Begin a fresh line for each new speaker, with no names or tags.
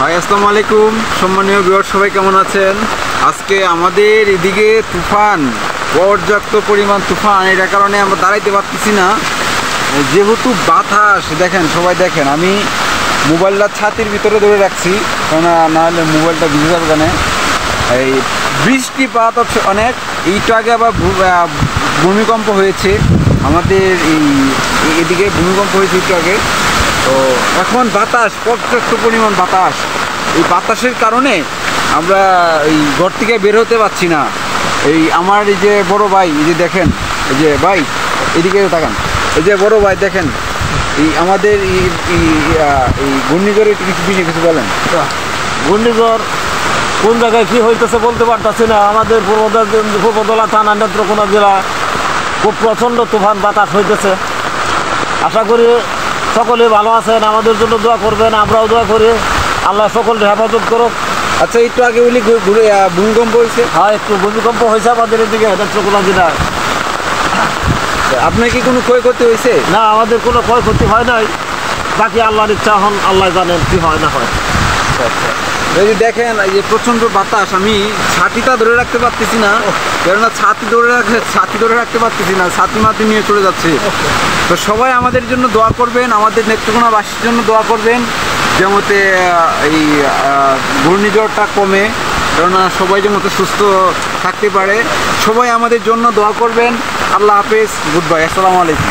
ভাই আসসালামু আলাইকুম, সম্মানীয় ভিউয়ার সবাই কেমন আছেন? আজকে আমাদের এদিকে তুফান, পর্যাপ্ত পরিমাণ তুফান, এটার কারণে আমরা দাঁড়াইতে পারতেছি না। যেহেতু বাতাস, দেখেন সবাই দেখেন, আমি মোবাইলটা ছাতির ভিতরে ধরে রাখছি, কারণ না হলে মোবাইলটা ভিজে যাবে। কেন এই বৃষ্টিপাত হচ্ছে অনেক। এইটা আগে আবার ভূমিকম্প হয়েছে আমাদের এদিকে, ভূমিকম্প হয়েছে একটু আগে। তো এখন বাতাস, পর্যাপ্ত পরিমাণ বাতাস। এই বাতাসের কারণে আমরা এই ঘর থেকে বের হতে পারছি না। এই আমার এই যে বড় ভাই, এই যে দেখেন, এই যে ভাই এদিকে তাকান, এই যে বড় ভাই দেখেন, এই আমাদের এই ঘূর্ণিঝড়ে কিছু বলেন।
ঘূর্ণিঝড় কোন জায়গায় কী হইতেছে বলতে পারতেছি না। আমাদের পূর্বদলা থানা নেত্রকোনা জেলা খুব প্রচণ্ড তুফান বাতাস হইতেছে। আশা করি সকলে ভালো আছেন, আমাদের জন্য দোয়া করবেন, আমরাও দোয়া করি, আল্লাহ সকলকে হেফাজত করুক।
আচ্ছা, একটু আগে বলি ভূমিকম্প হয়েছে।
হ্যাঁ, একটু ভূমিকম্প হয়েছে আমাদের এদিকে নেত্রকোনা জেলায়।
আপনার কি কোনো ক্ষয়ক্ষতি হয়েছে?
না, আমাদের কোনো ক্ষয়ক্ষতি হয় নাই, বাকি আল্লাহর ইচ্ছা, হন আল্লাহ জানেন কী হয় না হয়।
এই যে দেখেন, এই যে প্রচণ্ড বাতাস, আমি ছাতিটা ধরে রাখতে পারতেছি না, কেননা ছাতি ধরে রাখতে পারতেছি না, ছাতি মাতি নিয়ে চলে যাচ্ছে। তো সবাই আমাদের জন্য দোয়া করবেন, আমাদের নেত্রকোনাবাসীর জন্য দোয়া করবেন, যেমতে এই ঘূর্ণিঝড়টা কমে, কেননা সবাই যেমতে সুস্থ থাকতে পারে। সবাই আমাদের জন্য দোয়া করবেন। আল্লাহ হাফেজ, গুড বাই, আসসালামু আলাইকুম।